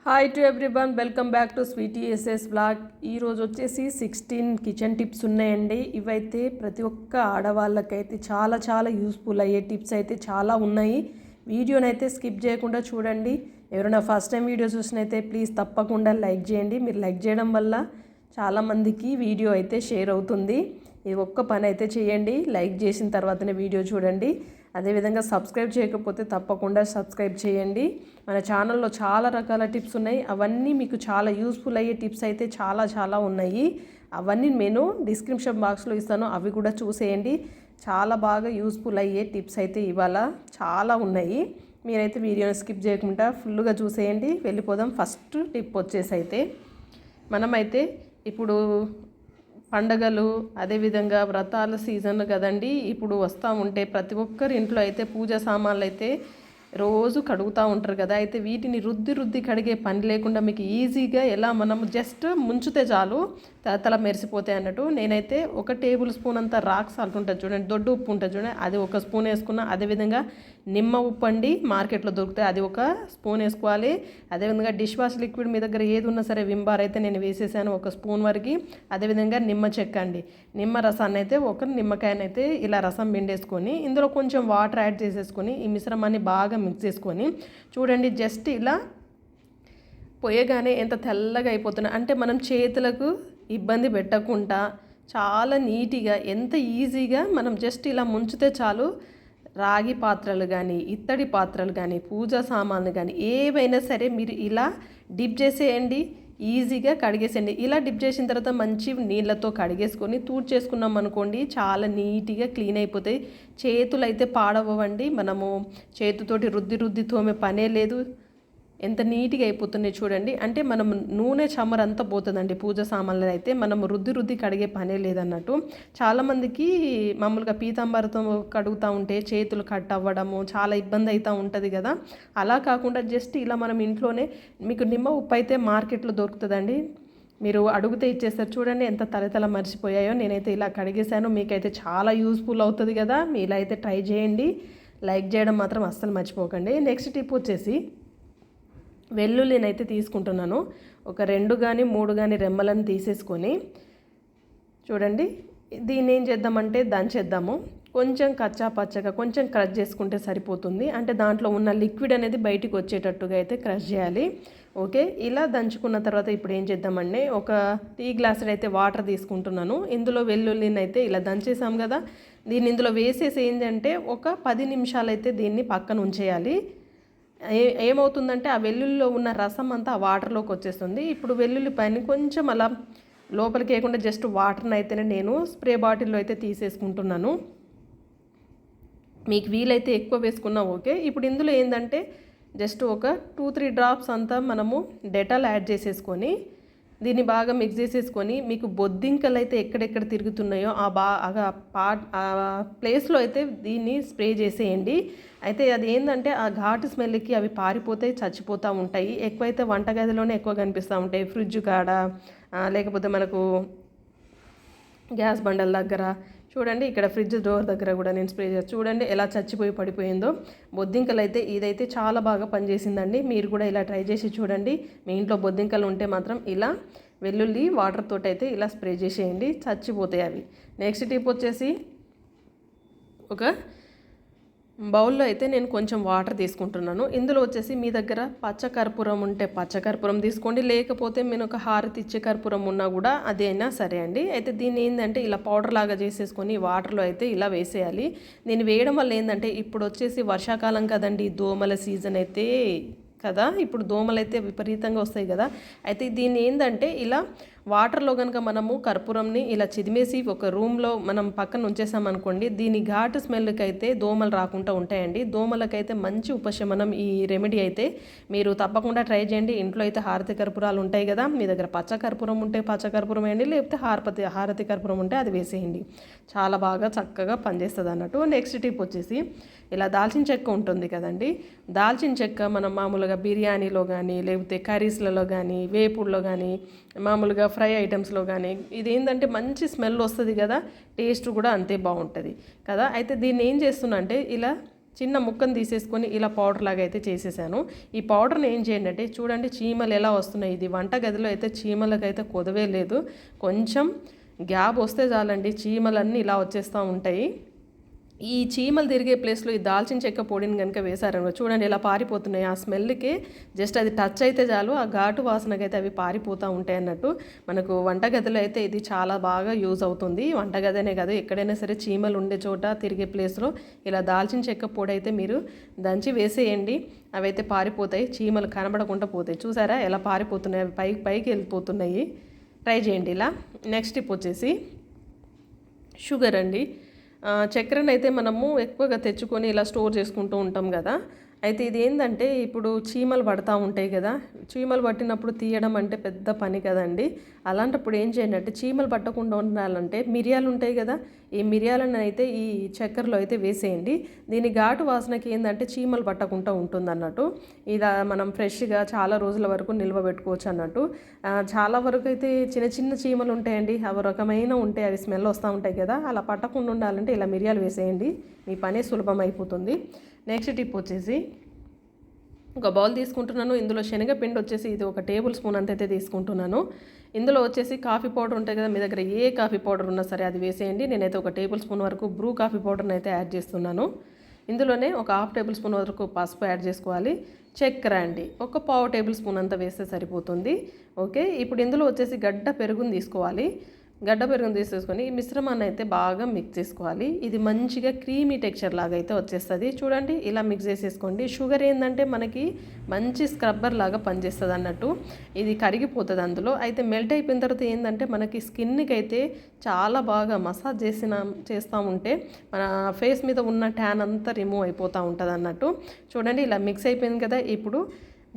Hi to everyone, welcome back to Sweety SS blog. ఈరోజు వచ్చేసి 16 kitchen tips ఉన్నాయండి. ఇవైతే ప్రతి ఒక్క ఆడవాళ్ళకైతే చాలా యూస్ఫుల్ అయ్యే టిప్స్ అయితే చాలా ఉన్నాయి. వీడియోనైతే స్కిప్ చేయకుండా చూడండి. ఎవరైనా ఫస్ట్ టైం వీడియో చూసినైతే ప్లీజ్ తప్పకుండా లైక్ చేయండి. మీరు లైక్ చేయడం వల్ల చాలామందికి వీడియో అయితే షేర్ అవుతుంది. ఇది ఒక్క పని అయితే చేయండి. లైక్ చేసిన తర్వాతనే వీడియో చూడండి. అదేవిధంగా సబ్స్క్రైబ్ చేయకపోతే తప్పకుండా సబ్స్క్రైబ్ చేయండి. మన ఛానల్లో చాలా రకాల టిప్స్ ఉన్నాయి. అవన్నీ మీకు చాలా యూస్ఫుల్ అయ్యే టిప్స్ అయితే చాలా ఉన్నాయి. అవన్నీ నేను డిస్క్రిప్షన్ బాక్స్లో ఇస్తాను, అవి కూడా చూసేయండి. చాలా బాగా యూస్ఫుల్ అయ్యే టిప్స్ అయితే ఇవాళ చాలా ఉన్నాయి. మీరైతే వీడియోని స్కిప్ చేయకుండా ఫుల్గా చూసేయండి. వెళ్ళిపోదాం. ఫస్ట్ టిప్ వచ్చేసి అయితే మనమైతే ఇప్పుడు పండగలు అదేవిధంగా వ్రతాల సీజన్ కదండి. ఇప్పుడు వస్తూ ఉంటే ప్రతి ఒక్కరి ఇంట్లో అయితే పూజ సామాన్లు అయితే రోజు కడుగుతూ ఉంటారు కదా. అయితే వీటిని రుద్ది కడిగే పని లేకుండా మీకు ఈజీగా ఎలా మనం జస్ట్ ముంచితే చాలు తల మెరిసిపోతాయి అన్నట్టు. నేనైతే 1 టేబుల్ స్పూన్ అంత రాక్ సాల్ట్ ఉంటుంది చూడండి, దొడ్డు ఉప్పు ఉంటుంది చూడండి, అది 1 స్పూన్ వేసుకున్నా. అదేవిధంగా నిమ్మ ఉప్పు అండి, మార్కెట్లో దొరుకుతాయి, అది 1 స్పూన్ వేసుకోవాలి. అదేవిధంగా డిష్ వాష్ లిక్విడ్ మీ దగ్గర ఏది ఉన్నా సరే విమ్ బార్ అయితే నేను వేసేసాను 1 స్పూన్ వరకు. అదేవిధంగా నిమ్మ చెక్క అండి, నిమ్మ రసాన్ని అయితే 1 నిమ్మకాయనైతే ఇలా రసం పిండేసుకొని ఇందులో కొంచెం వాటర్ యాడ్ చేసేసుకొని ఈ మిశ్రమాన్ని బాగా మిక్స్ చేసుకొని చూడండి. జస్ట్ ఇలా పోయగానే ఎంత తెల్లగా అయిపోతున్నాయి అంటే మనం చేతులకు ఇబ్బంది పెట్టకుండా చాలా నీట్గా ఎంత ఈజీగా మనం జస్ట్ ఇలా ముంచితే చాలు. రాగి పాత్రలు కానీ ఇత్తడి పాత్రలు కానీ పూజా సామాన్లు కానీ ఏవైనా సరే మీరు ఇలా డిప్ చేసేయండి, ఈజీగా కడిగేసేయండి. ఇలా డిప్ చేసిన తర్వాత మంచి నీళ్ళతో కడిగేసుకొని చేసుకున్నాం అనుకోండి, చాలా నీట్గా క్లీన్ అయిపోతాయి. చేతులు అయితే పాడవ్వండి. మనము చేతితోటి రుద్ది తోమే పనే లేదు. ఎంత నీట్గా అయిపోతున్నాయి చూడండి. అంటే మనం నూనె చమ్మరంతా పోతుందండి పూజ సామాన్లు అయితే. మనం రుద్ది కడిగే పనే లేదన్నట్టు. చాలామందికి మామూలుగా పీతాంబరతో కడుగుతూ ఉంటే చేతులు కట్ అవ్వడము చాలా ఇబ్బంది అవుతూ ఉంటుంది కదా. అలా కాకుండా జస్ట్ ఇలా మనం ఇంట్లోనే, మీకు నిమ్మ ఉప్పు అయితే మార్కెట్లో దొరుకుతుందండి, మీరు అడిగితే ఇచ్చేస్తారు. చూడండి ఎంత తలతల మర్చిపోయాయో. నేనైతే ఇలా కడిగేశాను. మీకైతే చాలా యూస్ఫుల్ అవుతుంది కదా. మీరు ఇలా అయితే ట్రై చేయండి. లైక్ చేయడం మాత్రం అస్సలు మర్చిపోకండి. నెక్స్ట్ టిప్ వచ్చేసి వెల్లుల్లినైతే తీసుకుంటున్నాను. ఒక 2 కానీ 3 కానీ రెమ్మలను తీసేసుకొని చూడండి, దీన్ని ఏం చేద్దామంటే దంచేద్దాము. కొంచెం కచ్చా పచ్చగా కొంచెం క్రష్ చేసుకుంటే సరిపోతుంది. అంటే దాంట్లో ఉన్న లిక్విడ్ అనేది బయటికి వచ్చేటట్టుగా అయితే క్రష్ చేయాలి. ఓకే, ఇలా దంచుకున్న తర్వాత ఇప్పుడు ఏం చేద్దామంటే ఒక టీ గ్లాసులు అయితే వాటర్ తీసుకుంటున్నాను. ఇందులో వెల్లుల్లిని అయితే ఇలా దంచేసాం కదా, దీన్ని ఇందులో వేసేసి ఏంటంటే ఒక 10 నిమిషాలు అయితే దీన్ని పక్కన ఉంచేయాలి. ఏమవుతుందంటే ఆ వెల్లుల్లిలో ఉన్న రసం అంతా ఆ వాటర్లోకి వచ్చేస్తుంది. ఇప్పుడు వెల్లుల్లి పైన కొంచెం అలా లోపలికి వేయకుండా జస్ట్ వాటర్ని అయితేనే నేను స్ప్రే బాటిల్లో అయితే తీసేసుకుంటున్నాను. మీకు వీలైతే ఎక్కువ వేసుకున్నా ఓకే. ఇప్పుడు ఇందులో ఏంటంటే జస్ట్ ఒక 2-3 డ్రాప్స్ అంతా మనము డెటాల్ యాడ్ చేసేసుకొని దీన్ని బాగా మిక్స్ చేసేసుకొని, మీకు బొద్దింకలు అయితే ఎక్కడెక్కడ తిరుగుతున్నాయో ఆ ప్లేస్లో అయితే దీన్ని స్ప్రే చేసేయండి. అయితే అది ఏంటంటే ఆ ఘాటు స్మెల్కి అవి పారిపోతాయి, చచ్చిపోతూ ఉంటాయి. ఎక్కువైతే వంటగదిలోనే ఎక్కువ కనిపిస్తూ ఉంటాయి, ఫ్రిడ్జ్ కాడ లేకపోతే మనకు గ్యాస్ బండల దగ్గర. చూడండి ఇక్కడ ఫ్రిడ్జ్ డోర్ దగ్గర కూడా నేను స్ప్రే చేసి చూడండి ఎలా చచ్చిపోయి పడిపోయిందో. బొద్దింకలు అయితే ఇదైతే చాలా బాగా పనిచేసిందండి. మీరు కూడా ఇలా ట్రై చేసి చూడండి. మీ ఇంట్లో బొద్దింకలు ఉంటే మాత్రం ఇలా వెల్లుల్లి వాటర్ తోటి అయితే ఇలా స్ప్రే చేసేయండి, చచ్చిపోతాయి అవి. నెక్స్ట్ టిప్ వచ్చేసి ఒక బౌల్లో అయితే నేను కొంచెం వాటర్ తీసుకుంటున్నాను. ఇందులో వచ్చేసి మీ దగ్గర పచ్చకర్పూరం ఉంటే పచ్చకర్పూరం తీసుకోండి, లేకపోతే నేను ఒక హారతి ఇచ్చే కర్పూరం ఉన్నా కూడా అదైనా సరే అండి. అయితే దీన్ని ఏంటంటే ఇలా పౌడర్ లాగా చేసేసుకొని వాటర్లో అయితే ఇలా వేసేయాలి. దీన్ని వేయడం వల్ల ఏంటంటే ఇప్పుడు వచ్చేసి వర్షాకాలం కదండి, దోమల సీజన్ అయితే కదా, ఇప్పుడు దోమలు అయితే విపరీతంగా వస్తాయి కదా. అయితే దీన్ని ఏంటంటే ఇలా వాటర్లో కనుక మనము కర్పూరంని ఇలా చిదిమేసి ఒక రూమ్లో మనం పక్కన ఉంచేసామనుకోండి, దీని ఘాటు స్మెల్కి అయితే దోమలు రాకుండా ఉంటాయండి. దోమలకైతే మంచి ఉపశమనం ఈ రెమెడీ అయితే. మీరు తప్పకుండా ట్రై చేయండి. ఇంట్లో అయితే హారతి కర్పూరాలు ఉంటాయి కదా, మీ దగ్గర పచ్చ కర్పూరం ఉంటే పచ్చ కర్పూరం వేయండి, లేకపోతే హారతి కర్పూరం ఉంటే అది వేసేయండి. చాలా బాగా చక్కగా పనిచేస్తుంది అన్నట్టు. నెక్స్ట్ టిప్ వచ్చేసి ఇలా దాల్చిన చెక్క ఉంటుంది కదండి, దాల్చిన చెక్క మనం మామూలుగా బిర్యానీలో కానీ లేకపోతే కర్రీస్లలో కానీ వేపుడులో కానీ మామూలుగా ఫ్రై ఐటమ్స్లో కానీ ఇది ఏంటంటే మంచి స్మెల్ వస్తుంది కదా, టేస్ట్ కూడా అంతే బాగుంటుంది కదా. అయితే దీన్ని ఏం చేస్తున్నా అంటే ఇలా చిన్న ముక్కను తీసేసుకొని ఇలా పౌడర్ లాగా అయితే చేసేసాను. ఈ పౌడర్ని ఏం చేయండి అంటే చూడండి చీమలు ఎలా వస్తున్నాయి. ఇది వంటగదిలో అయితే చీమలకైతే కొదవే లేదు. కొంచెం గ్యాప్ వస్తే చాలండి చీమలన్నీ ఇలా వచ్చేస్తూ ఉంటాయి. ఈ చీమలు తిరిగే ప్లేస్లో ఈ దాల్చిన చెక్క పొడిని కనుక వేశారనుకో చూడండి ఎలా పారిపోతున్నాయి. ఆ స్మెల్కి జస్ట్ అది టచ్ అయితే చాలు ఆ ఘాటు వాసనకైతే అయితే అవి పారిపోతూ ఉంటాయి అన్నట్టు. మనకు వంటగదిలో అయితే ఇది చాలా బాగా యూజ్ అవుతుంది. వంటగదనే కాదు ఎక్కడైనా సరే చీమలు ఉండే చోట తిరిగే ప్లేస్లో ఇలా దాల్చిన చెక్క పొడి అయితే మీరు దంచి వేసేయండి. అవి అయితే పారిపోతాయి, చీమలు కనబడకుండా పోతాయి. చూసారా ఎలా పారిపోతున్నాయి, అవి పైకి పైకి వెళ్ళిపోతున్నాయి. ట్రై చేయండి ఇలా. నెక్స్ట్ టిప్ వచ్చేసి షుగర్ అండి. చక్కెరను అయితే మనము ఎక్కువగా తెచ్చుకొని ఇలా స్టోర్ చేసుకుంటూ ఉంటాం కదా. అయితే ఇది ఏంటంటే ఇప్పుడు చీమలు పడతా ఉంటాయి కదా. చీమలు పట్టినప్పుడు తీయడం అంటే పెద్ద పని కదండి. అలాంటప్పుడు ఏం చేయండి అంటే చీమలు పట్టకుండా ఉండాలంటే మిరియాలు ఉంటాయి కదా, ఈ మిరియాలను అయితే ఈ చక్కెరలో అయితే వేసేయండి. దీని ఘాటు వాసనకి ఏంటంటే చీమలు పట్టకుండా ఉంటుంది అన్నట్టు. ఇది మనం ఫ్రెష్గా చాలా రోజుల వరకు నిల్వ పెట్టుకోవచ్చు అన్నట్టు. చాలా వరకు అయితే చిన్న చిన్న చీమలు ఉంటాయండి, అవి రకమైన ఉంటాయి, అవి స్మెల్ వస్తూ ఉంటాయి కదా. అలా పట్టకుండా ఉండాలంటే ఇలా మిరియాలు వేసేయండి, మీ పని సులభం అయిపోతుంది. నెక్స్ట్ టిప్ వచ్చేసి ఒక బౌల్ తీసుకుంటున్నాను. ఇందులో శనగపిండి వచ్చేసి ఇది 1 టేబుల్ స్పూన్ అంత అయితే తీసుకుంటున్నాను. ఇందులో వచ్చేసి కాఫీ పౌడర్ ఉంటాయి కదా, మీ దగ్గర ఏ కాఫీ పౌడర్ ఉన్నా సరే అది వేసేయండి. నేనైతే 1 టేబుల్ స్పూన్ వరకు బ్రూ కాఫీ పౌడర్ని అయితే యాడ్ చేస్తున్నాను. ఇందులోనే ఒక 1/2 టేబుల్ స్పూన్ వరకు పసుపు యాడ్ చేసుకోవాలి. చక్కెర అండి 1 పావు టేబుల్ స్పూన్ అంతా వేస్తే సరిపోతుంది. ఓకే, ఇప్పుడు ఇందులో వచ్చేసి గడ్డ పెరుగుని తీసుకోవాలి. గడ్డ పెరుగును తీసేసుకొని ఈ మిశ్రమాన్ని అయితే బాగా మిక్స్ చేసుకోవాలి. ఇది మంచిగా క్రీమీ టెక్స్చర్ లాగా అయితే వచ్చేస్తుంది. చూడండి ఇలా మిక్స్ చేసేసుకోండి. షుగర్ ఏంటంటే మనకి మంచి స్క్రబ్బర్ లాగా పనిచేస్తుంది అన్నట్టు. ఇది కరిగిపోతుంది అందులో. అయితే మెల్ట్ అయిపోయిన తర్వాత ఏంటంటే మనకి స్కిన్కి అయితే చాలా బాగా మసాజ్ చేస్తూ ఉంటే మన ఫేస్ మీద ఉన్న ట్యాన్ అంతా రిమూవ్ అయిపోతూ ఉంటుంది అన్నట్టు. చూడండి ఇలా మిక్స్ అయిపోయింది కదా. ఇప్పుడు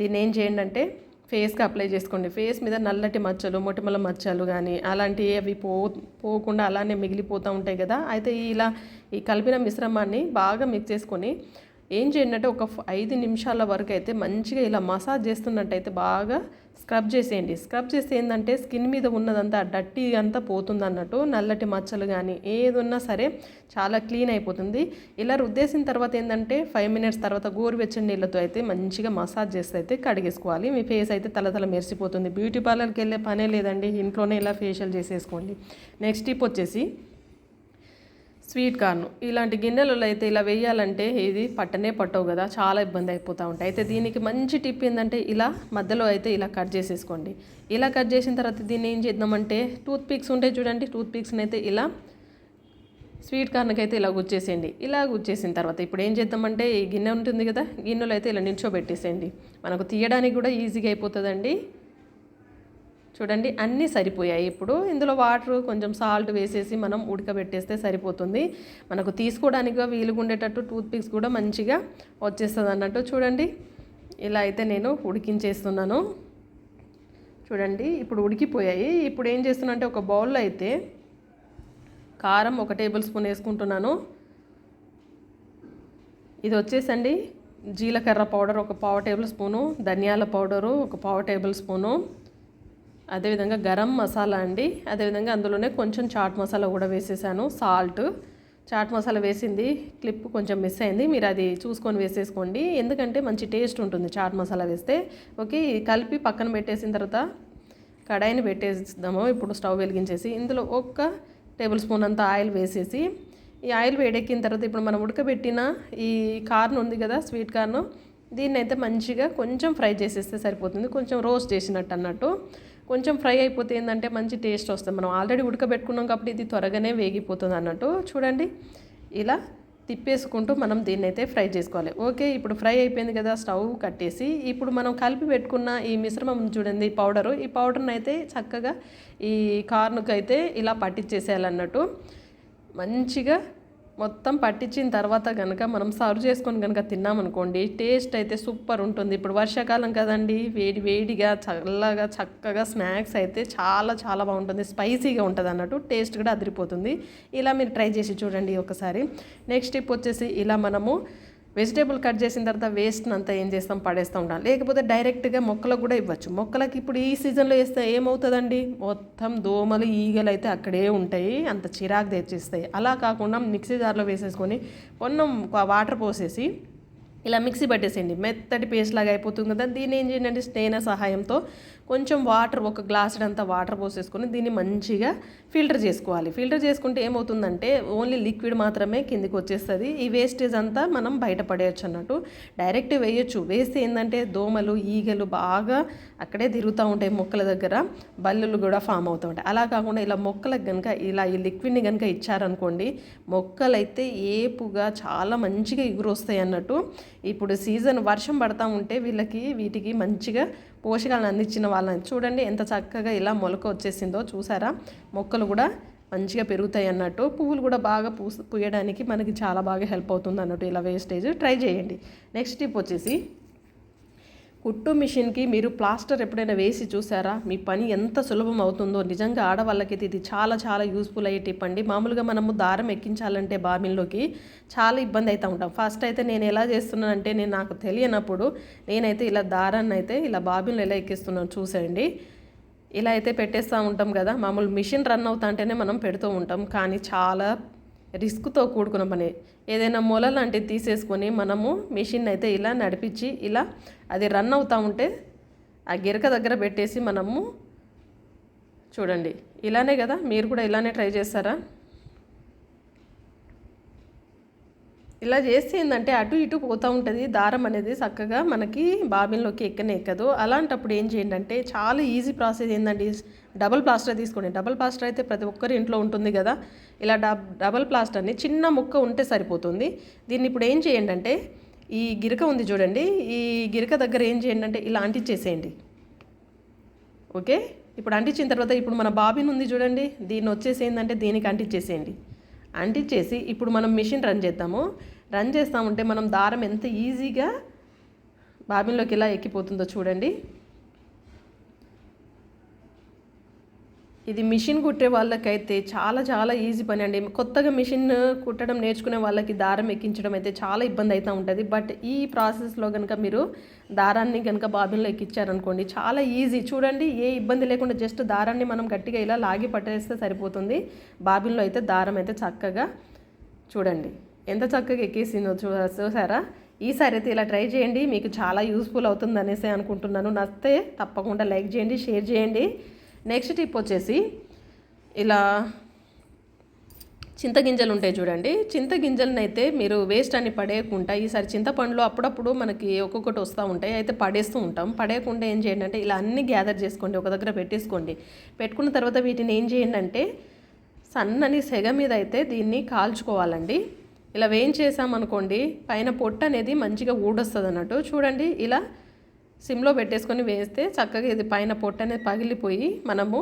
దీన్ని ఏం చేయండి అంటే ఫేస్కి అప్లై చేసుకోండి. ఫేస్ మీద నల్లటి మచ్చలు, మొటిమల మచ్చలు కానీ అలాంటివి అవి పోకుండా అలానే మిగిలిపోతూ ఉంటాయి కదా. అయితే ఇలా ఈ కలిపిన మిశ్రమాన్ని బాగా మిక్స్ చేసుకొని ఏం చేయండి అంటే ఒక 5 నిమిషాల వరకు అయితే మంచిగా ఇలా మసాజ్ చేస్తున్నట్టయితే బాగా స్క్రబ్ చేసేయండి. స్క్రబ్ చేస్తే ఏంటంటే స్కిన్ మీద ఉన్నదంతా డర్టీ అంతా పోతుంది అన్నట్టు. నల్లటి మచ్చలు కానీ ఏది ఉన్నా సరే చాలా క్లీన్ అయిపోతుంది. ఇలా రుద్దేసిన తర్వాత ఏంటంటే 5 మినిట్స్ తర్వాత గోరువెచ్చని నీళ్ళతో అయితే మంచిగా మసాజ్ చేస్తే అయితే కడిగేసుకోవాలి. మీ ఫేస్ అయితే తలతల మెరిసిపోతుంది. బ్యూటీ పార్లర్కి వెళ్ళే పనే లేదండి, ఇంట్లోనే ఇలా ఫేషియల్ చేసేసుకోండి. నెక్స్ట్ టిప్ వచ్చేసి స్వీట్ కార్న్. ఇలాంటి గిన్నెలలో అయితే ఇలా వేయాలంటే ఇది పట్టవు కదా, చాలా ఇబ్బంది అయిపోతూ ఉంటాయి. అయితే దీనికి మంచి టిప్ ఏంటంటే ఇలా మధ్యలో అయితే ఇలా కట్ చేసేసుకోండి. ఇలా కట్ చేసిన తర్వాత దీన్ని ఏం చేద్దామంటే టూత్ పిక్స్ ఉంటాయి చూడండి, టూత్ పిక్స్ని అయితే ఇలా స్వీట్ కార్న్కి అయితే ఇలా గుచ్చేసేయండి. ఇలా గుచ్చేసిన తర్వాత ఇప్పుడు ఏం చేద్దామంటే ఈ గిన్నె ఉంటుంది కదా, గిన్నెలో అయితే ఇలా నిల్చోబెట్టేసేయండి. మనకు తీయడానికి కూడా ఈజీగా అయిపోతుందండి. చూడండి అన్నీ సరిపోయాయి. ఇప్పుడు ఇందులో వాటర్ కొంచెం సాల్ట్ వేసేసి మనం ఉడకబెట్టేస్తే సరిపోతుంది. మనకు తీసుకోవడానికి వీలుగా ఉండేటట్టు టూత్ పిక్స్ కూడా మంచిగా వచ్చేస్తుంది అన్నట్టు. చూడండి ఇలా అయితే నేను ఉడికించేస్తున్నాను. చూడండి ఇప్పుడు ఉడికిపోయాయి. ఇప్పుడు ఏం చేస్తున్నా అంటే ఒక బౌల్లో అయితే కారం 1 టేబుల్ స్పూన్ వేసుకుంటున్నాను. ఇది వచ్చేసండి జీలకర్ర పౌడర్ 1 పావు టేబుల్ స్పూను, ధనియాల పౌడరు 1 పావు టేబుల్ స్పూను, అదేవిధంగా గరం మసాలా అండి. అదేవిధంగా అందులోనే కొంచెం చాట్ మసాలా కూడా వేసేసాను. సాల్ట్, చాట్ మసాలా వేసింది క్లిప్ కొంచెం మిస్ అయింది, మీరు అది చూసుకొని వేసేసుకోండి. ఎందుకంటే మంచి టేస్ట్ ఉంటుంది చాట్ మసాలా వేస్తే. ఓకే, కలిపి పక్కన పెట్టేసిన తర్వాత కడాయిని పెట్టేద్దాము. ఇప్పుడు స్టవ్ వెలిగించేసి ఇందులో 1 టేబుల్ స్పూన్ అంత ఆయిల్ వేసేసి ఈ ఆయిల్ వేడెక్కిన తర్వాత ఇప్పుడు మనం ఉడకబెట్టిన ఈ కార్న్ ఉంది కదా, స్వీట్ కార్న్, దీన్ని అయితే మంచిగా కొంచెం ఫ్రై చేసేస్తే సరిపోతుంది. కొంచెం రోస్ట్ చేసినట్టు అన్నట్టు. కొంచెం ఫ్రై అయిపోతే ఏంటంటే మంచి టేస్ట్ వస్తుంది. మనం ఆల్రెడీ ఉడకబెట్టుకున్నాం కాబట్టి ఇది త్వరగానే వేగిపోతుంది అన్నట్టు. చూడండి ఇలా తిప్పేసుకుంటూ మనం దీన్ని అయితే ఫ్రై చేసుకోవాలి. ఓకే, ఇప్పుడు ఫ్రై అయిపోయింది కదా, స్టవ్ కట్టేసి ఇప్పుడు మనం కలిపి పెట్టుకున్న ఈ మిశ్రమం చూడండి, పౌడరు, ఈ పౌడర్ని అయితే చక్కగా ఈ కార్న్కి అయితే ఇలా పట్టించేసేయాలన్నట్టు. మంచిగా మొత్తం పట్టించిన తర్వాత కనుక మనం సర్వ్ చేసుకొని కనుక తిన్నామనుకోండి టేస్ట్ అయితే సూపర్ ఉంటుంది. ఇప్పుడు వర్షాకాలం కదండి, వేడిగా చల్లగా చక్కగా స్నాక్స్ అయితే చాలా చాలా బాగుంటుంది. స్పైసీగా ఉంటుంది అన్నట్టు, టేస్ట్ కూడా అదిరిపోతుంది. ఇలా మీరు ట్రై చేసి చూడండి ఒకసారి. నెక్స్ట్ టిప్ వచ్చేసి ఇలా మనము వెజిటేబుల్ కట్ చేసిన తర్వాత వేస్ట్ని అంతా ఏం చేస్తాం, పడేస్తూ ఉంటాం. లేకపోతే డైరెక్ట్గా మొక్కలకు కూడా ఇవ్వచ్చు. మొక్కలకి ఇప్పుడు ఈ సీజన్లో వేస్తే ఏమవుతుందండి, మొత్తం దోమలు ఈగలు అయితే అక్కడే ఉంటాయి, అంత చిరాకు తెచ్చిస్తాయి. అలా కాకుండా మిక్సీ జార్లో వేసేసుకొని కొన్నం వాటర్ పోసేసి ఇలా మిక్సీ పట్టేసేయండి, మెత్తటి పేస్ట్ లాగా అయిపోతుంది కదా. దీన్ని ఏం చేయండి అంటే స్ట్రెయినర్ సహాయంతో కొంచెం వాటర్, ఒక గ్లాస్ అంతా వాటర్ పోసేసుకొని దీన్ని మంచిగా ఫిల్టర్ చేసుకోవాలి. ఫిల్టర్ చేసుకుంటే ఏమవుతుందంటే ఓన్లీ లిక్విడ్ మాత్రమే కిందికి వచ్చేస్తుంది. ఈ వేస్టేజ్ అంతా మనం బయటపడేయచ్చు అన్నట్టు. డైరెక్ట్ వేయచ్చు. వేస్తే ఏంటంటే దోమలు ఈగలు బాగా అక్కడే తిరుగుతూ ఉంటాయి, మొక్కల దగ్గర బల్లులు కూడా ఫామ్ అవుతూ ఉంటాయి. అలా కాకుండా ఇలా మొక్కలకు కనుక ఇలా ఈ లిక్విడ్ని కనుక ఇచ్చారనుకోండి, మొక్కలైతే ఏపుగా చాలా మంచిగా ఎగురొస్తాయి అన్నట్టు. ఇప్పుడు సీజన్ వర్షం పడతా ఉంటే వీటికి మంచిగా పోషకాలను అందించిన వాళ్ళని చూడండి ఎంత చక్కగా ఇలా మొలక వచ్చేసిందో చూసారా. మొక్కలు కూడా మంచిగా పెరుగుతాయి అన్నట్టు. పువ్వులు కూడా బాగా పూయడానికి మనకి చాలా బాగా హెల్ప్ అవుతుంది అన్నట్టు. ఇలా వేస్టేజ్ ట్రై చేయండి. నెక్స్ట్ టిప్ వచ్చేసి, కుట్టు మిషన్కి మీరు ప్లాస్టర్ ఎప్పుడైనా వేసి చూసారా? మీ పని ఎంత సులభం అవుతుందో. నిజంగా ఆడవాళ్ళకైతే ఇది చాలా చాలా యూస్ఫుల్ అయ్యే టిప్ అండి. మామూలుగా మనము దారం ఎక్కించాలంటే బాబిన్లోకి చాలా ఇబ్బంది అవుతూ ఉంటాం. ఫస్ట్ అయితే నేను ఎలా చేస్తున్నానంటే, నాకు తెలియనప్పుడు నేనైతే ఇలా దారాన్ని అయితే ఇలా బాబిన్లో ఎలా ఎక్కిస్తున్నాను చూసేయండి. ఇలా అయితే పెట్టేస్తూ ఉంటాం కదా. మామూలు మిషన్ రన్ అవుతా అంటేనే మనం పెడుతూ ఉంటాం, కానీ చాలా రిస్క్తో కూడుకున్న పని. ఏదైనా మొల లాంటిది తీసేసుకొని మనము మిషన్ అయితే ఇలా నడిపించి ఇలా అది రన్ అవుతూ ఉంటే ఆ గిరక దగ్గర పెట్టేసి మనము చూడండి, ఇలానే కదా. మీరు కూడా ఇలానే ట్రై చేస్తారా? ఇలా చేస్తే ఏంటంటే అటు ఇటు పోతూ ఉంటుంది దారం అనేది, చక్కగా మనకి బాబిన్లోకి ఎక్కదు. అలాంటప్పుడు ఏం చేయండి అంటే చాలా ఈజీ ప్రాసెస్ ఏంటంటే, డబల్ ప్లాస్టర్ తీసుకోండి. డబల్ ప్లాస్టర్ అయితే ప్రతి ఒక్కరి ఇంట్లో ఉంటుంది కదా. ఇలా డబల్ ప్లాస్టర్ని చిన్న ముక్క ఉంటే సరిపోతుంది. దీన్ని ఇప్పుడు ఏం చేయండి అంటే, ఈ గిరక ఉంది చూడండి, ఈ గిరక దగ్గర ఏం చేయండి అంటే ఇలా అంటించేసేయండి. ఓకే, ఇప్పుడు అంటించిన తర్వాత ఇప్పుడు మన బాబిన్ ఉంది చూడండి, దీన్ని వచ్చేసి ఏంటంటే దీనికి అంటించేసేయండి. అంటించేసి ఇప్పుడు మనం మిషన్ రన్ చేద్దాము. రన్ చేస్తామంటే మనం దారం ఎంత ఈజీగా బాబిన్లోకి ఇలా ఎక్కిపోతుందో చూడండి. ఇది మిషన్ కుట్టే వాళ్ళకైతే చాలా చాలా ఈజీ పని అండి. కొత్తగా మిషన్ కుట్టడం నేర్చుకునే వాళ్ళకి దారం ఎక్కించడం అయితే చాలా ఇబ్బంది అవుతూ ఉంటుంది. బట్ ఈ ప్రాసెస్లో కనుక మీరు దారాన్ని కనుక బాబిన్లో ఎక్కించారనుకోండి చాలా ఈజీ. చూడండి, ఏ ఇబ్బంది లేకుండా జస్ట్ దారాన్ని మనం గట్టిగా ఇలా లాగి పట్టేస్తే సరిపోతుంది. బాబిన్లో అయితే దారం అయితే చక్కగా చూడండి ఎంత చక్కగా ఎక్కేసిందో చూసారా. ఈసారి అయితే ఇలా ట్రై చేయండి, మీకు చాలా యూస్ఫుల్ అవుతుంది అనేసి అనుకుంటున్నాను. నచ్చితే తప్పకుండా లైక్ చేయండి, షేర్ చేయండి. నెక్స్ట్ టిప్ వచ్చేసి, ఇలా చింతగింజలు ఉంటాయి చూడండి, చింతగింజలను అయితే మీరు వేస్ట్ అని పడేయకుండా, ఈసారి చింతపండులో అప్పుడప్పుడు మనకి ఒక్కొక్కటి వస్తూ ఉంటాయి, అయితే పడేస్తూ ఉంటాం. పడేయకుండా ఏం చేయండి అంటే ఇలా అన్నీ గ్యాదర్ చేసుకోండి, ఒక దగ్గర పెట్టేసుకోండి. పెట్టుకున్న తర్వాత వీటిని ఏం చేయండి అంటే సన్నని సెగ మీద అయితే దీన్ని కాల్చుకోవాలండి. ఇలా వేయించేసామనుకోండి పైన పొట్టు అనేది మంచిగా ఊడొస్తుంది అన్నట్టు. చూడండి, ఇలా సిమ్లో పెట్టేసుకొని వేస్తే చక్కగా ఇది పైన పొట్టు అనేది పగిలిపోయి మనము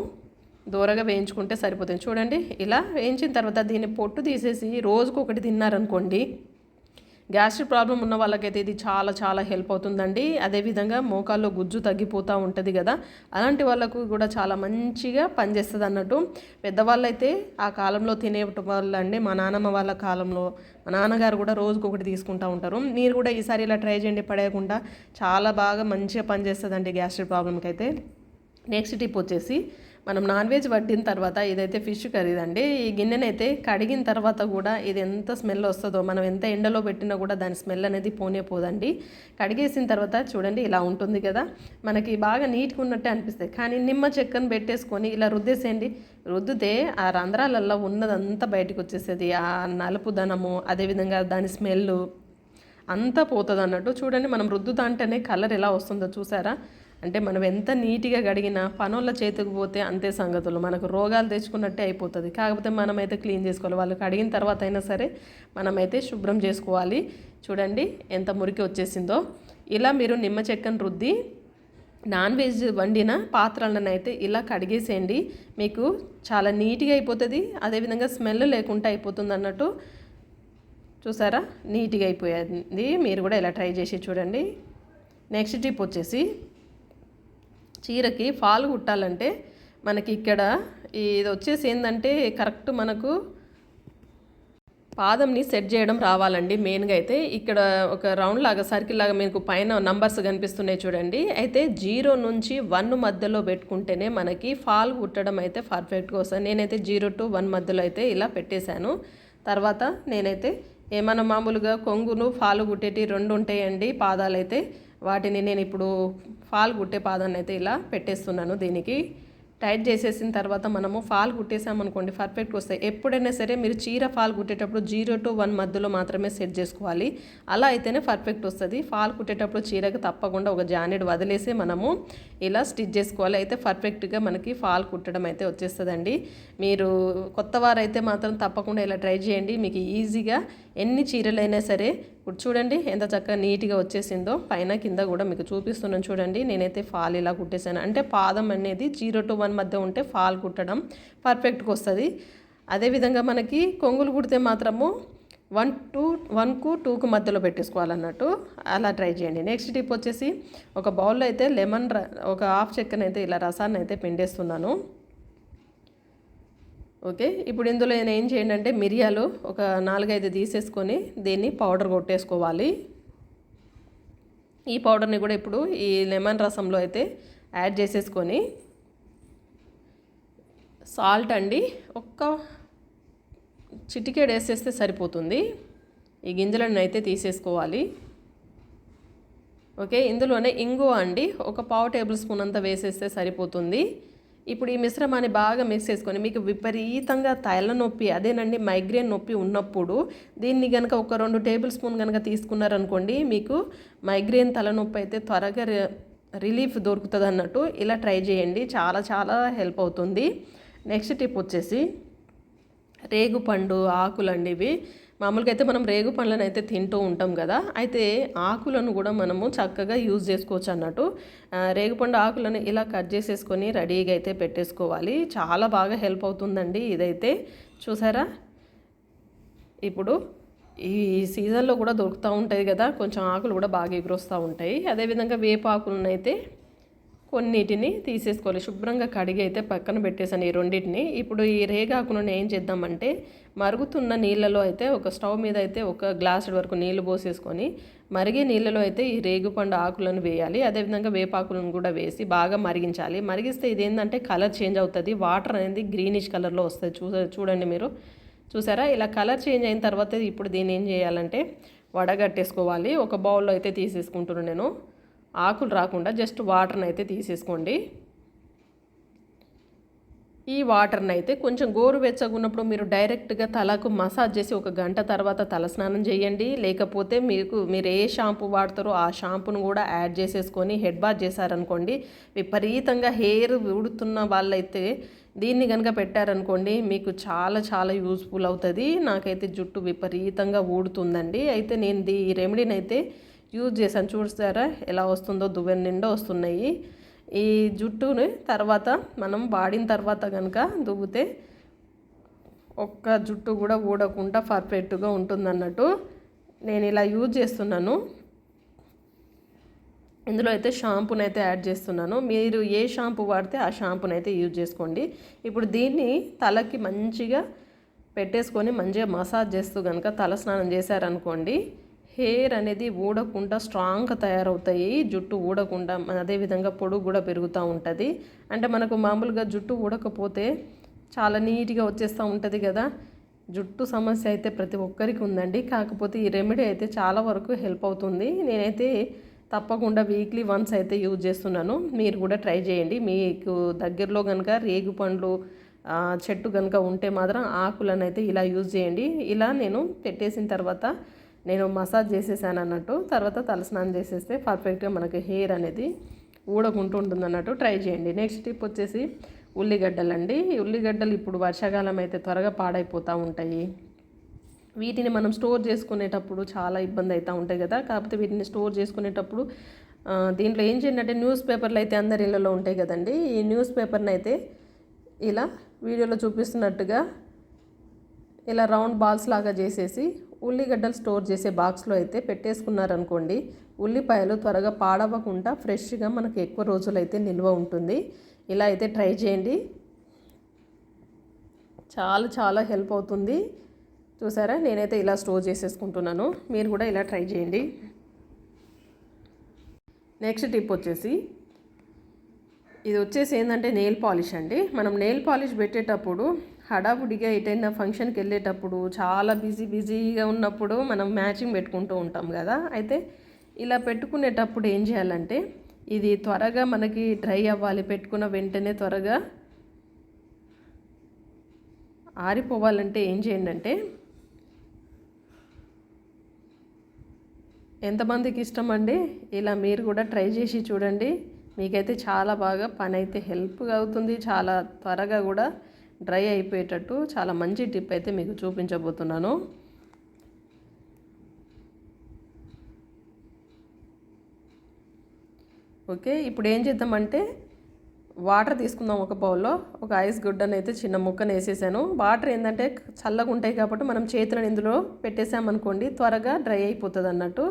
దూరగా వేయించుకుంటే సరిపోతుంది. చూడండి, ఇలా వేయించిన తర్వాత దీన్ని పొట్టు తీసేసి రోజుకొకటి తిన్నారనుకోండి, గ్యాస్ట్రిక్ ప్రాబ్లం ఉన్న వాళ్ళకైతే ఇది చాలా చాలా హెల్ప్ అవుతుందండి. అదేవిధంగా మోకాల్లో గుజ్జు తగ్గిపోతూ ఉంటుంది కదా, అలాంటి వాళ్ళకు కూడా చాలా మంచిగా పనిచేస్తుంది అన్నట్టు. పెద్దవాళ్ళైతే ఆ కాలంలో తినే వాళ్ళండి, మా నాన్నమ్మ వాళ్ళ కాలంలో మా నాన్నగారు కూడా రోజుకొకటి తీసుకుంటూ ఉంటారు. మీరు కూడా ఈసారి ఇలా ట్రై చేయండి, పడేయకుండా. చాలా బాగా మంచిగా పనిచేస్తుందండి గ్యాస్ట్రిక్ ప్రాబ్లంకి అయితే. నెక్స్ట్ టిప్ వచ్చేసి, మనం నాన్ వెజ్ పట్టిన తర్వాత ఇదైతే ఫిష్ కర్రీదండి. ఈ గిన్నెనైతే కడిగిన తర్వాత కూడా ఇది ఎంత స్మెల్ వస్తుందో, మనం ఎంత ఎండలో పెట్టినా కూడా దాని స్మెల్ అనేది పోనే పోదండి. కడిగేసిన తర్వాత చూడండి ఇలా ఉంటుంది కదా, మనకి బాగా నీట్గా ఉన్నట్టే అనిపిస్తుంది. కానీ నిమ్మ చెక్కను పెట్టేసుకొని ఇలా రుద్దేసేయండి. రుద్దితే ఆ రంధ్రాలలో ఉన్నదంతా బయటకు వచ్చేసేది. ఆ నలుపుదనము, అదేవిధంగా దాని స్మెల్ అంతా పోతుంది అన్నట్టు. చూడండి, మనం రుద్దుతా అంటేనే కలర్ ఎలా వస్తుందో చూసారా. అంటే మనం ఎంత నీట్గా కడిగినా పనుల చేతికి పోతే అంతే సంగతులు, మనకు రోగాలు తెచ్చుకున్నట్టే అయిపోతుంది. కాకపోతే మనమైతే క్లీన్ చేసుకోవాలి, వాళ్ళు కడిగిన తర్వాత అయినా సరే మనమైతే శుభ్రం చేసుకోవాలి. చూడండి ఎంత మురికి వచ్చేసిందో. ఇలా మీరు నిమ్మ చెక్కను రుద్ది నాన్ వెజ్ వండిన పాత్రలను అయితే ఇలా కడిగేసేయండి, మీకు చాలా నీట్గా అయిపోతుంది. అదేవిధంగా స్మెల్ లేకుండా అయిపోతుంది అన్నట్టు. చూసారా, నీట్గా అయిపోయింది. మీరు కూడా ఇలా ట్రై చేసి చూడండి. నెక్స్ట్ టిప్ వచ్చేసి, చీరకి ఫాల్ కుట్టాలంటే మనకి ఇక్కడ ఇది వచ్చేసి ఏంటంటే కరెక్ట్ మనకు పాదంని సెట్ చేయడం రావాలండి. మెయిన్గా అయితే ఇక్కడ ఒక రౌండ్ లాగా సర్కిల్ లాగా మీకు పైన నంబర్స్ కనిపిస్తున్నాయి చూడండి. అయితే 0 నుంచి 1 మధ్యలో పెట్టుకుంటేనే మనకి ఫాల్ కుట్టడం అయితే పర్ఫెక్ట్గా వస్తుంది. నేనైతే 0 to 1 మధ్యలో అయితే ఇలా పెట్టేశాను. తర్వాత నేనైతే ఏమైనా మామూలుగా కొంగును ఫాలు కుట్టేటి 2 ఉంటాయండి పాదాలైతే, వాటిని నేను ఇప్పుడు ఫాల్ కుట్టే పాదాన్ని అయితే ఇలా పెట్టేస్తున్నాను. దీనికి టైట్ చేసేసిన తర్వాత మనము ఫాల్ కుట్టేసామనుకోండి పర్ఫెక్ట్గా వస్తాయి. ఎప్పుడైనా సరే మీరు చీర ఫాల్ కుట్టేటప్పుడు 0 to 1 మధ్యలో మాత్రమే సెట్ చేసుకోవాలి. అలా అయితేనే పర్ఫెక్ట్ వస్తుంది. ఫాల్ కుట్టేటప్పుడు చీరకు తప్పకుండా ఒక జానెడ్ వదిలేసి మనము ఇలా స్టిచ్ చేసుకోవాలి. అయితే పర్ఫెక్ట్గా మనకి ఫాల్ కుట్టడం అయితే వచ్చేస్తుందండి. మీరు కొత్త వారైతే మాత్రం తప్పకుండా ఇలా ట్రై చేయండి. మీకు ఈజీగా ఎన్ని చీరలైనా సరే ఇప్పుడు చూడండి ఎంత చక్కగా నీట్గా వచ్చేసిందో. పైన కింద కూడా మీకు చూపిస్తున్నాను చూడండి. నేనైతే ఫాల్ ఇలా కుట్టేశాను. అంటే పాదం అనేది 0 to 1 మధ్య ఉంటే ఫాల్ కుట్టడం పర్ఫెక్ట్గా వస్తుంది. అదేవిధంగా మనకి కొంగులు కుడితే మాత్రము 1కు 2కు మధ్యలో పెట్టేసుకోవాలన్నట్టు. అలా ట్రై చేయండి. నెక్స్ట్ టిప్ వచ్చేసి ఒక బౌల్లో అయితే ఒక హాఫ్ చెక్కనైతే ఇలా రసాన్ని అయితే పిండేస్తున్నాను. ఓకే, ఇప్పుడు ఇందులో నేను ఏం చేయండి అంటే మిరియాలు ఒక 4-5 తీసేసుకొని దీన్ని పౌడర్ కొట్టేసుకోవాలి. ఈ పౌడర్ని కూడా ఇప్పుడు ఈ లెమన్ రసంలో అయితే యాడ్ చేసేసుకొని, సాల్ట్ అండి ఒక్క చిటికెడు వేసేస్తే సరిపోతుంది. ఈ గింజలను అయితే తీసేసుకోవాలి. ఓకే, ఇందులోనే ఇంగువ అండి ఒక 1/2 టేబుల్ స్పూన్ అంతా వేసేస్తే సరిపోతుంది. ఇప్పుడు ఈ మిశ్రమాన్ని బాగా మిక్స్ చేసుకొని, మీకు విపరీతంగా తలనొప్పి అదేనండి మైగ్రేన్ నొప్పి ఉన్నప్పుడు దీన్ని కనుక ఒక 2 టేబుల్ స్పూన్ కనుక తీసుకున్నారనుకోండి, మీకు మైగ్రేన్ తలనొప్పి అయితే త్వరగా రిలీఫ్ దొరుకుతుంది అన్నట్టు. ఇలా ట్రై చేయండి, చాలా చాలా హెల్ప్ అవుతుంది. నెక్స్ట్ టిప్ వచ్చేసి రేగుపండు ఆకులండి. ఇవి మామూలుగా అయితే మనం రేగు పండ్లను అయితే తింటూ ఉంటాం కదా, అయితే ఆకులను కూడా మనము చక్కగా యూజ్ చేసుకోవచ్చు అన్నట్టు. రేగుపండు ఆకులను ఇలా కట్ చేసేసుకొని రెడీగా అయితే పెట్టేసుకోవాలి. చాలా బాగా హెల్ప్ అవుతుందండి ఇదైతే. చూసారా, ఇప్పుడు ఈ సీజన్లో కూడా దొరుకుతూ ఉంటాయి కదా, కొంచెం ఆకులు కూడా బాగా ఎగురొస్తూ ఉంటాయి. అదేవిధంగా వేపాకులను అయితే కొన్నిటిని తీసేసుకోవాలి. శుభ్రంగా కడిగి అయితే పక్కన పెట్టేసాను ఈ రెండింటిని. ఇప్పుడు ఈ రేగాకులను ఏం చేద్దామంటే మరుగుతున్న నీళ్ళలో అయితే ఒక స్టవ్ మీద అయితే ఒక గ్లాసు వరకు నీళ్లు పోసేసుకొని మరిగే నీళ్ళలో అయితే ఈ రేగుపండు ఆకులను వేయాలి. అదేవిధంగా వేపాకులను కూడా వేసి బాగా మరిగించాలి. మరిగిస్తే ఇదేంటంటే కలర్ చేంజ్ అవుతుంది. వాటర్ అనేది గ్రీనిష్ కలర్లో వస్తుంది. చూడండి మీరు చూసారా, ఇలా కలర్ చేంజ్ అయిన తర్వాత ఇప్పుడు దీన్ని ఏం చేయాలంటే వడగట్టేసుకోవాలి. ఒక బౌల్లో అయితే తీసేసుకుంటున్నాను నేను. ఆకులు రాకుండా జస్ట్ వాటర్ని అయితే తీసేసుకోండి. ఈ వాటర్ని అయితే కొంచెం గోరువెచ్చగా ఉన్నప్పుడు మీరు డైరెక్ట్గా తలకు మసాజ్ చేసి 1 గంట తర్వాత తలస్నానం చేయండి. లేకపోతే మీరు ఏ షాంపూ వాడతారో ఆ షాంపూను కూడా యాడ్ చేసేసుకొని హెడ్ బాత్ చేశారనుకోండి, విపరీతంగా హెయిర్ ఊడుతున్న వాళ్ళైతే దీన్ని కనుక పెట్టారనుకోండి మీకు చాలా చాలా యూస్ఫుల్ అవుతుంది. నాకైతే జుట్టు విపరీతంగా ఊడుతుందండి. అయితే నేను ఈ రెమెడీని అయితే యూజ్ చేశాను. చూస్తారా ఎలా వస్తుందో, దువ్వెన నిండా వస్తున్నాయి. ఈ జుట్టుని తర్వాత మనం వాడిన తర్వాత కనుక దువ్వుతే ఒక్క జుట్టు కూడా ఊడకుండా పర్ఫెక్ట్గా ఉంటుందన్నట్టు. నేను ఇలా యూజ్ చేస్తున్నాను. ఇందులో అయితే షాంపూని అయితే యాడ్ చేస్తున్నాను. మీరు ఏ షాంపూ వాడితే ఆ షాంపూని అయితే యూజ్ చేసుకోండి. ఇప్పుడు దీన్ని తలకి మంచిగా పెట్టేసుకొని మంచిగా మసాజ్ చేస్తూ కనుక తల స్నానం చేశారనుకోండి, హెయిర్ అనేది ఊడకుండా స్ట్రాంగ్గా తయారవుతాయి. జుట్టు ఊడకుండా, అదేవిధంగా పొడుగు కూడా పెరుగుతూ ఉంటుంది. అంటే మనకు మామూలుగా జుట్టు ఊడకపోతే చాలా నీట్గా వచ్చేస్తూ ఉంటుంది కదా. జుట్టు సమస్య అయితే ప్రతి ఒక్కరికి ఉందండి. కాకపోతే ఈ రెమెడీ అయితే చాలా వరకు హెల్ప్ అవుతుంది. నేనైతే తప్పకుండా వీక్లీ వన్స్ అయితే యూజ్ చేస్తున్నాను. మీరు కూడా ట్రై చేయండి. మీకు దగ్గరలో కనుక రేగు పండ్లు చెట్టు కనుక ఉంటే మాత్రం ఆకులను అయితే ఇలా యూజ్ చేయండి. ఇలా నేను పెట్టేసిన తర్వాత నేను మసాజ్ చేసేసాను అన్నట్టు. తర్వాత తలస్నానం చేసేస్తే పర్ఫెక్ట్గా మనకి హెయిర్ అనేది ఊడకుంటూ ఉంటుంది అన్నట్టు. ట్రై చేయండి. నెక్స్ట్ టిప్ వచ్చేసి ఉల్లిగడ్డలు అండి. ఈ ఉల్లిగడ్డలు ఇప్పుడు వర్షాకాలం అయితే త్వరగా పాడైపోతూ ఉంటాయి. వీటిని మనం స్టోర్ చేసుకునేటప్పుడు చాలా ఇబ్బంది అవుతూ ఉంటాయి కదా. కాకపోతే వీటిని స్టోర్ చేసుకునేటప్పుడు దీంట్లో ఏం చేయండి అంటే న్యూస్ పేపర్లు అయితే అందరి ఇళ్ళలో ఉంటాయి కదండి. ఈ న్యూస్ పేపర్ని అయితే ఇలా వీడియోలో చూపిస్తున్నట్టుగా ఇలా రౌండ్ బాల్స్ లాగా చేసేసి ఉల్లిగడ్డలు స్టోర్ చేసే బాక్స్లో అయితే పెట్టేసుకున్నారనుకోండి, ఉల్లిపాయలు త్వరగా పాడవకుండా ఫ్రెష్గా మనకు ఎక్కువ రోజులైతే నిల్వ ఉంటుంది. ఇలా అయితే ట్రై చేయండి, చాలా చాలా హెల్ప్ అవుతుంది. చూసారా, నేనైతే ఇలా స్టోర్ చేసేసుకుంటున్నాను. మీరు కూడా ఇలా ట్రై చేయండి. నెక్స్ట్ టిప్ వచ్చేసి ఇది వచ్చేసి ఏంటంటే నెయిల్ పాలిష్ అండి. మనం నెయిల్ పాలిష్ పెట్టేటప్పుడు హడావుడిగా ఎటైనా ఫంక్షన్కి వెళ్ళేటప్పుడు చాలా బిజీగా ఉన్నప్పుడు మనం మ్యాచింగ్ పెట్టుకుంటూ ఉంటాం కదా. అయితే ఇలా పెట్టుకునేటప్పుడు ఏం చేయాలంటే ఇది త్వరగా మనకి డ్రై అవ్వాలి, పెట్టుకున్న వెంటనే త్వరగా ఆరిపోవాలంటే ఏం చేయండి అంటే, ఎంతమందికి ఇష్టం అండి ఇలా మీరు కూడా ట్రై చేసి చూడండి. మీకైతే చాలా బాగా పని అయితే హెల్ప్గా అవుతుంది. చాలా త్వరగా కూడా డ్రై అయిపోయేటట్టు చాలా మంచి టిప్ అయితే మీకు చూపించబోతున్నాను. ఓకే, ఇప్పుడు ఏం చేద్దామంటే వాటర్ తీసుకుందాం. ఒక బౌల్లో ఒక ఐస్ గుడ్డను అయితే చిన్న ముక్కను వేసేసాను. వాటర్ ఏంటంటే చల్లగా ఉంటాయి కాబట్టి మనం చేతులను ఇందులో పెట్టేసామనుకోండి త్వరగా డ్రై అయిపోతుంది అన్నట్టు.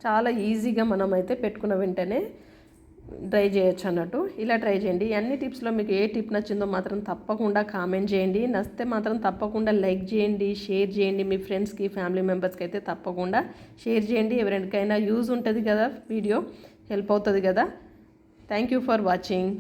చాలా ఈజీగా మనం అయితే పెట్టుకున్న వెంటనే డ్రై చేయొచ్చు అన్నట్టు. ఇలా ట్రై చేయండి. అన్ని టిప్స్లో మీకు ఏ టిప్ నచ్చిందో మాత్రం తప్పకుండా కామెంట్ చేయండి. నచ్చితే మాత్రం తప్పకుండా లైక్ చేయండి, షేర్ చేయండి. మీ ఫ్రెండ్స్కి, ఫ్యామిలీ మెంబర్స్కి అయితే తప్పకుండా షేర్ చేయండి. ఎవరికైనా యూజ్ ఉంటుంది కదా, వీడియో హెల్ప్ అవుతుంది కదా. Thank you for watching.